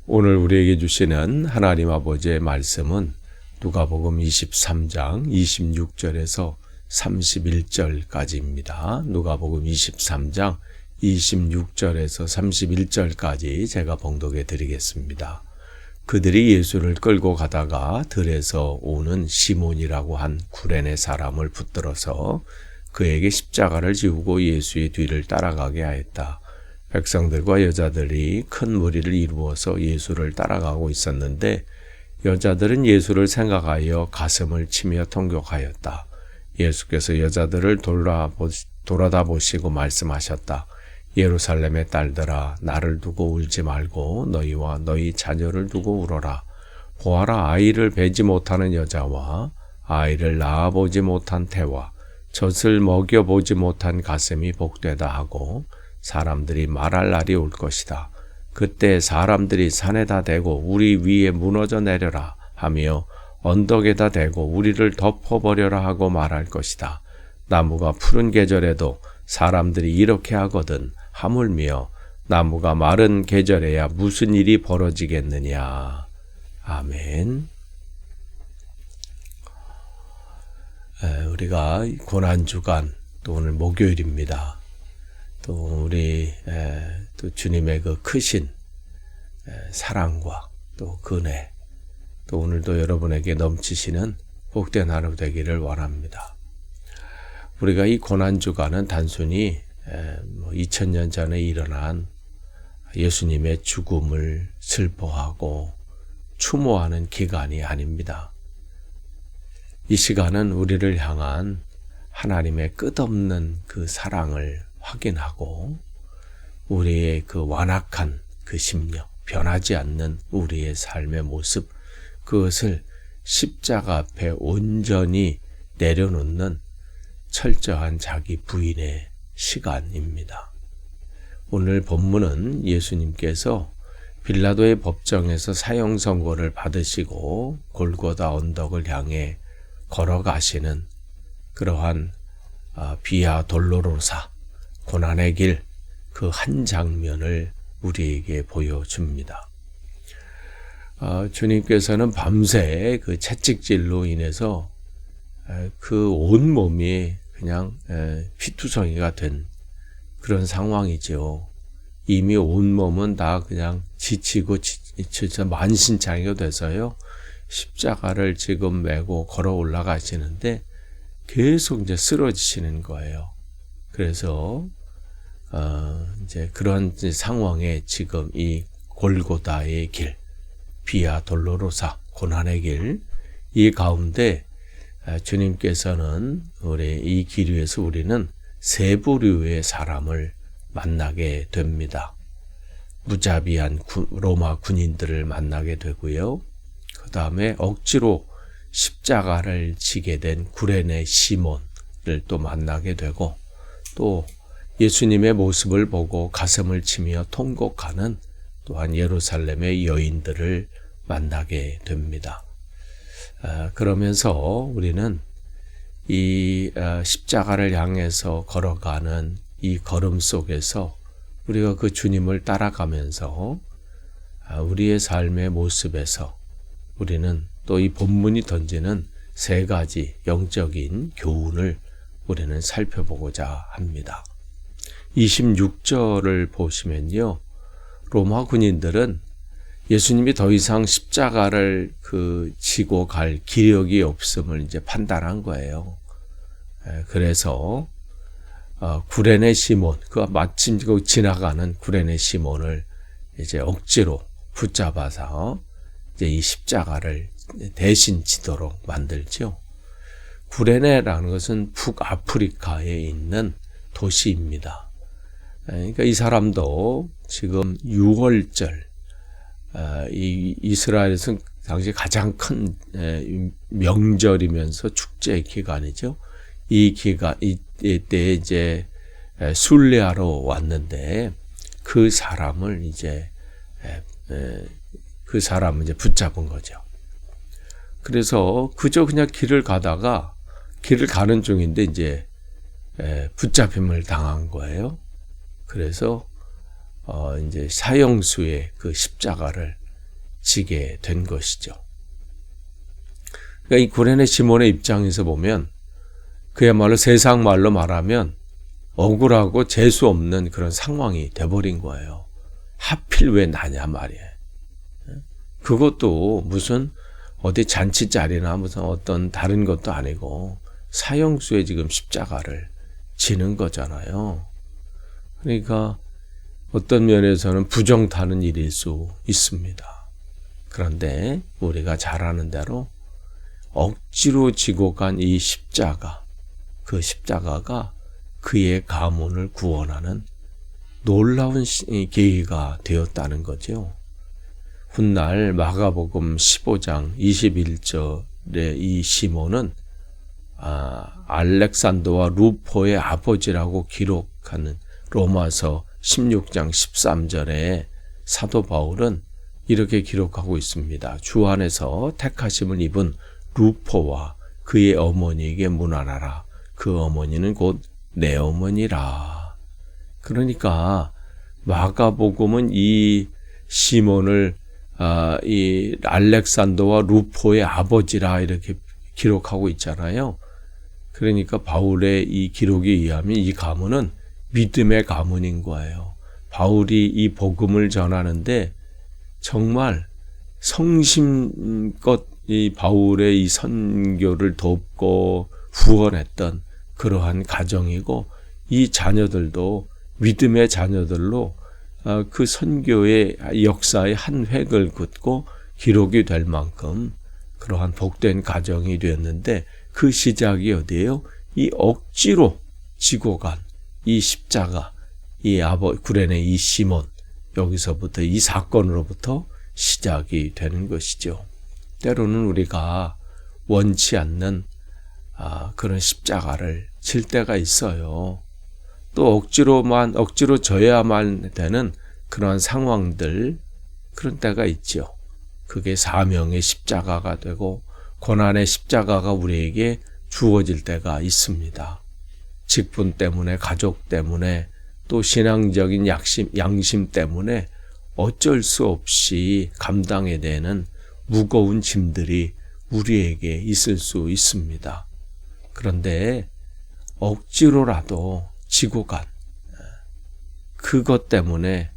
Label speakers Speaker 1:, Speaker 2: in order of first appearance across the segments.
Speaker 1: 오늘 우리에게 주시는 하나님 아버지의 말씀은 누가복음 23장 26절에서 31절까지입니다. 누가복음 23장 26절에서 31절까지 제가 봉독해 드리겠습니다. 그들이 예수를 끌고 가다가 들에서 오는 시몬이라고 한 구레네 사람을 붙들어서 그에게 십자가를 지우고 예수의 뒤를 따라가게 하였다. 백성들과 여자들이 큰 무리를 이루어서 예수를 따라가고 있었는데 여자들은 예수를 생각하여 가슴을 치며 통곡하였다. 예수께서 여자들을 돌아다 보시고 말씀하셨다. 예루살렘의 딸들아, 나를 두고 울지 말고 너희와 너희 자녀를 두고 울어라. 보아라, 아이를 베지 못하는 여자와 아이를 낳아보지 못한 태와 젖을 먹여보지 못한 가슴이 복되다 하고 사람들이 말할 날이 올 것이다. 그때 사람들이 산에다 대고 우리 위에 무너져 내려라 하며 언덕에다 대고 우리를 덮어버려라 하고 말할 것이다. 나무가 푸른 계절에도 사람들이 이렇게 하거든 하물며 나무가 마른 계절에야 무슨 일이 벌어지겠느냐. 아멘. 우리가 고난주간 또 오늘 목요일입니다. 또 우리 또 주님의 그 크신 사랑과 또 은혜 또 오늘도 여러분에게 넘치시는 복된 하루 되기를 원합니다. 우리가 이 고난주간은 단순히 2000년 전에 일어난 예수님의 죽음을 슬퍼하고 추모하는 기간이 아닙니다. 이 시간은 우리를 향한 하나님의 끝없는 그 사랑을 확인하고 우리의 그 완악한 그 심령, 변하지 않는 우리의 삶의 모습, 그것을 십자가 앞에 온전히 내려놓는 철저한 자기 부인의 시간입니다. 오늘 본문은 예수님께서 빌라도의 법정에서 사형 선고를 받으시고 골고다 언덕을 향해 걸어가시는 그러한 비아 돌로로사 고난의 길 그 한 장면을 우리에게 보여줍니다. 주님께서는 밤새 그 채찍질로 인해서 그 온몸이 그냥 피투성이가 된 그런 상황이죠. 이미 온몸은 다 그냥 지치고 진짜 만신창이가 돼서요. 십자가를 지금 메고 걸어 올라가시는데 계속 이제 쓰러지시는 거예요. 그래서 이제 그런 상황에 지금 이 골고다의 길, 비아 돌로로사 고난의 길, 이 가운데 주님께서는 우리 이 길 위에서 우리는 세 부류의 사람을 만나게 됩니다. 무자비한 로마 군인들을 만나게 되고요. 그 다음에 억지로 십자가를 지게 된 구레네 시몬을 또 만나게 되고 또 예수님의 모습을 보고 가슴을 치며 통곡하는 또한 예루살렘의 여인들을 만나게 됩니다. 그러면서 우리는 이 십자가를 향해서 걸어가는 이 걸음 속에서 우리가 그 주님을 따라가면서 우리의 삶의 모습에서 우리는 또 이 본문이 던지는 세 가지 영적인 교훈을 우리는 살펴보고자 합니다. 26절을 보시면요. 로마 군인들은 예수님이 더 이상 십자가를 지고 갈 기력이 없음을 이제 판단한 거예요. 그래서 구레네 시몬, 그 마침 지나가는 구레네 시몬을 이제 억지로 붙잡아서 이제 이 십자가를 대신 지도록 만들죠. 구레네라는 것은 북아프리카에 있는 도시입니다. 그러니까 이 사람도 지금 6월절, 이 이스라엘에서는 당시 가장 큰 명절이면서 축제 기간이죠. 이때 이제 순례하러 왔는데 그 사람을 이제 붙잡은 거죠. 그래서 그저 그냥 길을 가는 중인데 이제 붙잡힘을 당한 거예요. 그래서 이제 사형수의 그 십자가를 지게 된 것이죠. 그러니까 이 구레네 시몬의 입장에서 보면 그야말로 세상 말로 말하면 억울하고 재수 없는 그런 상황이 돼버린 거예요. 하필 왜 나냐 말이에요. 그것도 무슨 어디 잔치자리나 무슨 어떤 다른 것도 아니고 사형수에 지금 십자가를 지는 거잖아요. 그러니까 어떤 면에서는 부정타는 일일 수 있습니다. 그런데 우리가 잘 아는 대로 억지로 지고 간 이 십자가, 그 십자가가 그의 가문을 구원하는 놀라운 계기가 되었다는 거죠. 훗날 마가복음 15장 21절에 이 시몬은 알렉산더와 루포의 아버지라고 기록하는 로마서 16장 13절에 사도 바울은 이렇게 기록하고 있습니다. 주 안에서 택하심을 입은 루포와 그의 어머니에게 문안하라. 그 어머니는 곧 내 어머니라. 그러니까 마가복음은 이 시몬을 이 알렉산더와 루포의 아버지라 이렇게 기록하고 있잖아요. 그러니까 바울의 이 기록에 의하면 이 가문은 믿음의 가문인 거예요. 바울이 이 복음을 전하는데 정말 성심껏 이 바울의 이 선교를 돕고 후원했던 그러한 가정이고, 이 자녀들도 믿음의 자녀들로 그 선교의 역사의 한 획을 긋고 기록이 될 만큼 그러한 복된 가정이 되었는데, 그 시작이 어디예요? 이 억지로 지고 간 이 십자가, 이 구레네 이 시몬, 여기서부터 이 사건으로부터 시작이 되는 것이죠. 때로는 우리가 원치 않는 그런 십자가를 질 때가 있어요. 또 억지로 져야만 되는 그러한 상황들, 그런 때가 있죠. 그게 사명의 십자가가 되고 고난의 십자가가 우리에게 주어질 때가 있습니다. 직분 때문에, 가족 때문에, 또 신앙적인 양심 때문에 어쩔 수 없이 감당해야 되는 무거운 짐들이 우리에게 있을 수 있습니다. 그런데 억지로라도 지고 간 그것 때문에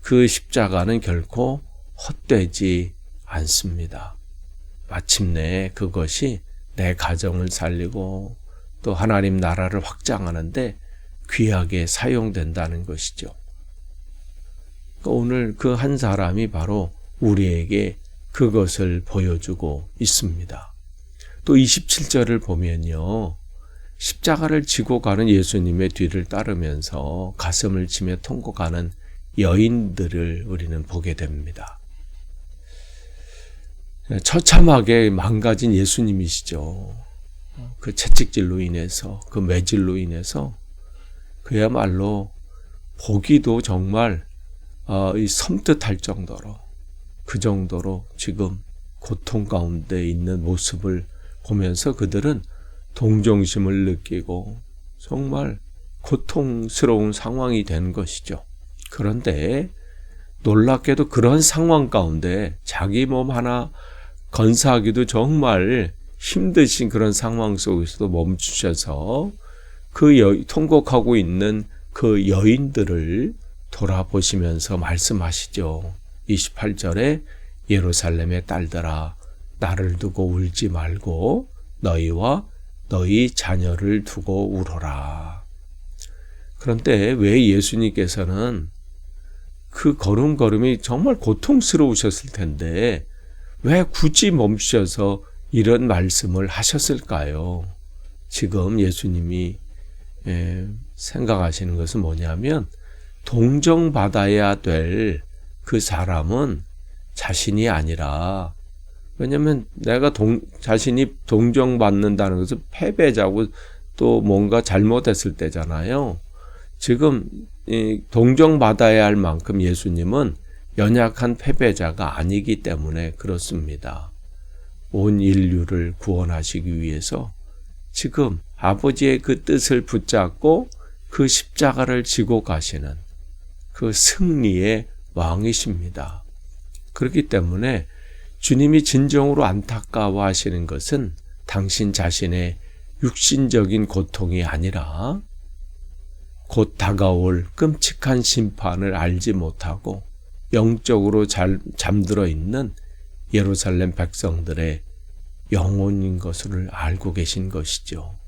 Speaker 1: 그 십자가는 결코 헛되지 않습니다. 마침내 그것이 내 가정을 살리고 또 하나님 나라를 확장하는데 귀하게 사용된다는 것이죠. 오늘 그 한 사람이 바로 우리에게 그것을 보여주고 있습니다. 또 27절을 보면요, 십자가를 지고 가는 예수님의 뒤를 따르면서 가슴을 치며 통곡하는 여인들을 우리는 보게 됩니다. 처참하게 망가진 예수님이시죠. 그 채찍질로 인해서, 그 매질로 인해서 그야말로 보기도 정말 섬뜩할 정도로, 그 정도로 지금 고통 가운데 있는 모습을 보면서 그들은 동정심을 느끼고 정말 고통스러운 상황이 된 것이죠. 그런데 놀랍게도 그런 상황 가운데 자기 몸 하나 건사하기도 정말 힘드신 그런 상황 속에서도 멈추셔서 통곡하고 있는 그 여인들을 돌아보시면서 말씀하시죠. 28절에 예루살렘의 딸들아, 나를 두고 울지 말고 너희와 너희 자녀를 두고 울어라. 그런데 왜 예수님께서는 그 걸음걸음이 정말 고통스러우셨을 텐데 왜 굳이 멈추셔서 이런 말씀을 하셨을까요? 지금 예수님이 생각하시는 것은 뭐냐면, 동정받아야 될 그 사람은 자신이 아니라, 왜냐면 내가 자신이 동정받는다는 것은 패배자고 또 뭔가 잘못했을 때잖아요. 지금 동정받아야 할 만큼 예수님은 연약한 패배자가 아니기 때문에 그렇습니다. 온 인류를 구원하시기 위해서 지금 아버지의 그 뜻을 붙잡고 그 십자가를 지고 가시는 그 승리의 왕이십니다. 그렇기 때문에 주님이 진정으로 안타까워하시는 것은 당신 자신의 육신적인 고통이 아니라 곧 다가올 끔찍한 심판을 알지 못하고 영적으로 잠들어 있는 예루살렘 백성들의 영혼인 것을 알고 계신 것이죠.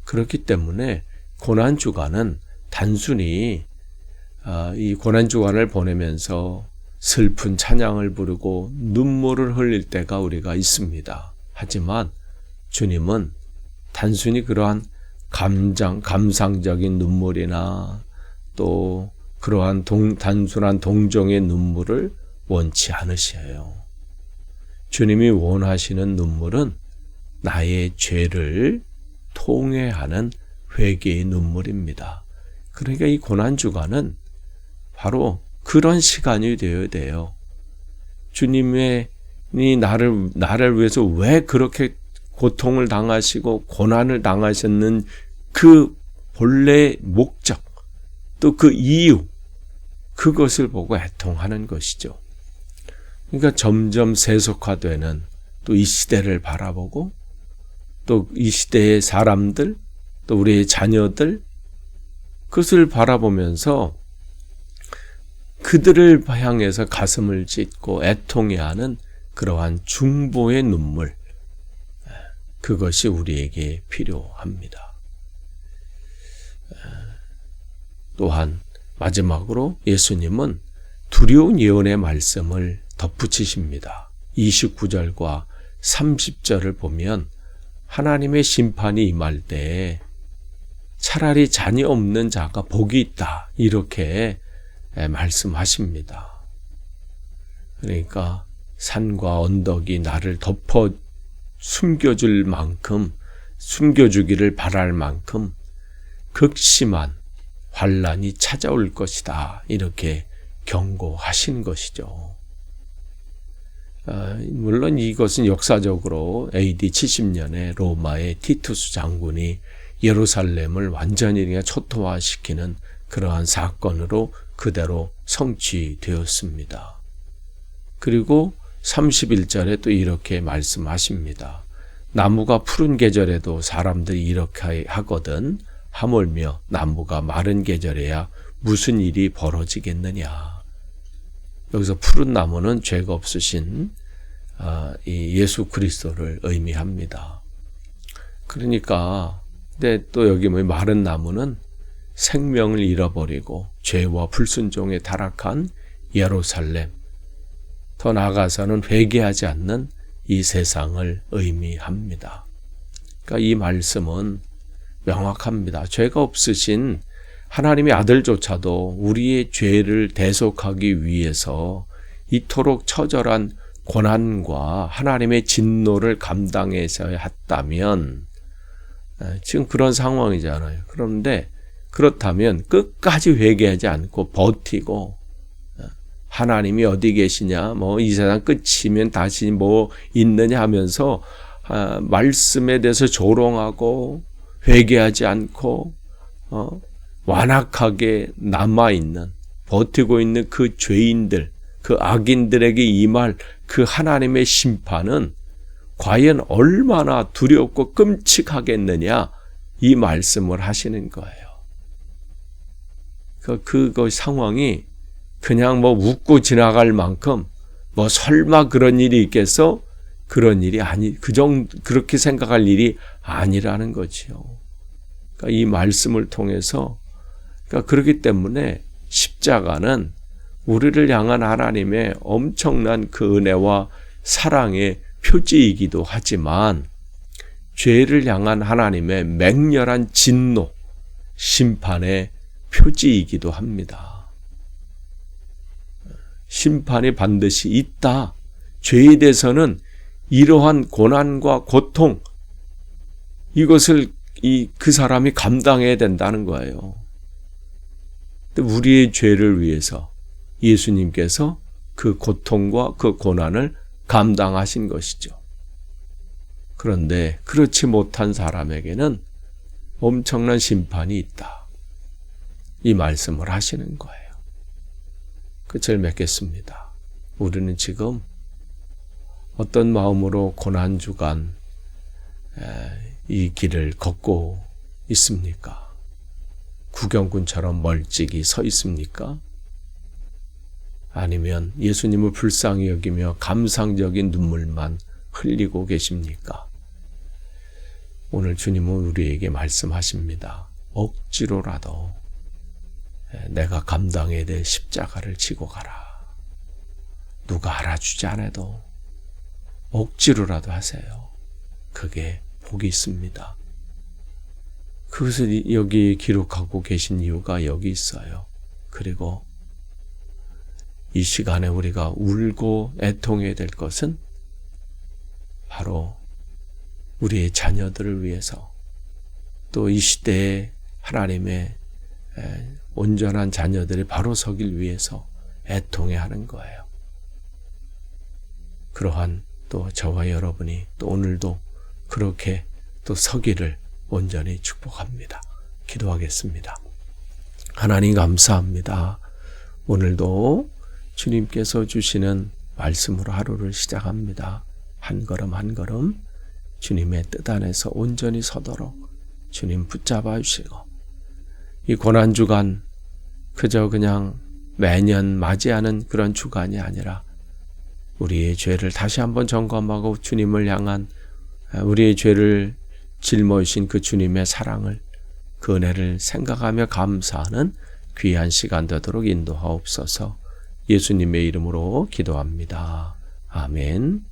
Speaker 1: 그렇기 때문에 고난주간은 단순히 이 고난주간을 보내면서 슬픈 찬양을 부르고 눈물을 흘릴 때가 우리가 있습니다. 하지만 주님은 단순히 그러한 감상적인 눈물이나 또 그러한 단순한 동정의 눈물을 원치 않으셔요. 주님이 원하시는 눈물은 나의 죄를 통회하는 회개의 눈물입니다. 그러니까 이 고난주간은 바로 그런 시간이 되어야 돼요. 주님이 나를 위해서 왜 그렇게 고통을 당하시고 고난을 당하셨는 그 본래의 목적, 또 그 이유, 그것을 보고 애통하는 것이죠. 그러니까 점점 세속화되는 또 이 시대를 바라보고 또 이 시대의 사람들, 또 우리의 자녀들, 그것을 바라보면서 그들을 향해서 가슴을 찢고 애통해하는 그러한 중보의 눈물, 그것이 우리에게 필요합니다. 또한 마지막으로 예수님은 두려운 예언의 말씀을 덧붙이십니다. 29절과 30절을 보면 하나님의 심판이 임할 때 차라리 자녀 없는 자가 복이 있다, 이렇게 말씀하십니다. 그러니까 산과 언덕이 나를 덮어 숨겨줄 만큼, 숨겨주기를 바랄 만큼 극심한 환난이 찾아올 것이다, 이렇게 경고하신 것이죠. 물론 이것은 역사적으로 AD 70년에 로마의 티투스 장군이 예루살렘을 완전히 초토화시키는 그러한 사건으로 그대로 성취되었습니다. 그리고 31절에 또 이렇게 말씀하십니다. 나무가 푸른 계절에도 사람들이 이렇게 하거든 하물며 나무가 마른 계절에야 무슨 일이 벌어지겠느냐. 여기서 푸른 나무는 죄가 없으신 이 예수 그리스도를 의미합니다. 그러니까 근데 또 여기 마른 나무는 생명을 잃어버리고 죄와 불순종에 타락한 예루살렘, 더 나아가서는 회개하지 않는 이 세상을 의미합니다. 그러니까 이 말씀은 명확합니다. 죄가 없으신 하나님의 아들조차도 우리의 죄를 대속하기 위해서 이토록 처절한 고난과 하나님의 진노를 감당해서야 했다면, 지금 그런 상황이잖아요. 그런데 그렇다면 끝까지 회개하지 않고 버티고 하나님이 어디 계시냐, 이 세상 끝이면 다시 있느냐 하면서 말씀에 대해서 조롱하고 회개하지 않고 완악하게 남아있는, 버티고 있는 그 죄인들, 그 악인들에게 임할 그 하나님의 심판은 과연 얼마나 두렵고 끔찍하겠느냐, 이 말씀을 하시는 거예요. 그 상황이 그냥 웃고 지나갈 만큼 설마 그런 일이 있겠어? 그런 일이 그렇게 생각할 일이 아니라는 거지요. 그러니까 이 말씀을 통해서, 그렇기 때문에 십자가는 우리를 향한 하나님의 엄청난 그 은혜와 사랑의 표지이기도 하지만 죄를 향한 하나님의 맹렬한 진노, 심판의 표지이기도 합니다. 심판이 반드시 있다. 죄에 대해서는 이러한 고난과 고통, 이것을 그 사람이 감당해야 된다는 거예요. 우리의 죄를 위해서 예수님께서 그 고통과 그 고난을 감당하신 것이죠. 그런데 그렇지 못한 사람에게는 엄청난 심판이 있다, 이 말씀을 하시는 거예요. 끝을 맺겠습니다. 우리는 지금 어떤 마음으로 고난주간 이 길을 걷고 있습니까? 구경꾼처럼 멀찍이 서 있습니까? 아니면 예수님을 불쌍히 여기며 감상적인 눈물만 흘리고 계십니까? 오늘 주님은 우리에게 말씀하십니다. 억지로라도 내가 감당해야 될 십자가를 지고 가라. 누가 알아주지 않아도 억지로라도 하세요. 그게 복이 있습니다. 그것을 여기 기록하고 계신 이유가 여기 있어요. 그리고 이 시간에 우리가 울고 애통해야 될 것은 바로 우리의 자녀들을 위해서, 또 이 시대에 하나님의 온전한 자녀들이 바로 서길 위해서 애통해야 하는 거예요. 그러한 또 저와 여러분이 또 오늘도 그렇게 또 서기를 온전히 축복합니다. 기도하겠습니다. 하나님 감사합니다. 오늘도 주님께서 주시는 말씀으로 하루를 시작합니다. 한 걸음 한 걸음 주님의 뜻 안에서 온전히 서도록 주님 붙잡아 주시고, 이 고난주간 그저 그냥 매년 맞이하는 그런 주간이 아니라 우리의 죄를 다시 한번 점검하고 주님을 향한 우리의 죄를 짊어지신 그 주님의 사랑을, 그 은혜를 생각하며 감사하는 귀한 시간 되도록 인도하옵소서. 예수님의 이름으로 기도합니다. 아멘.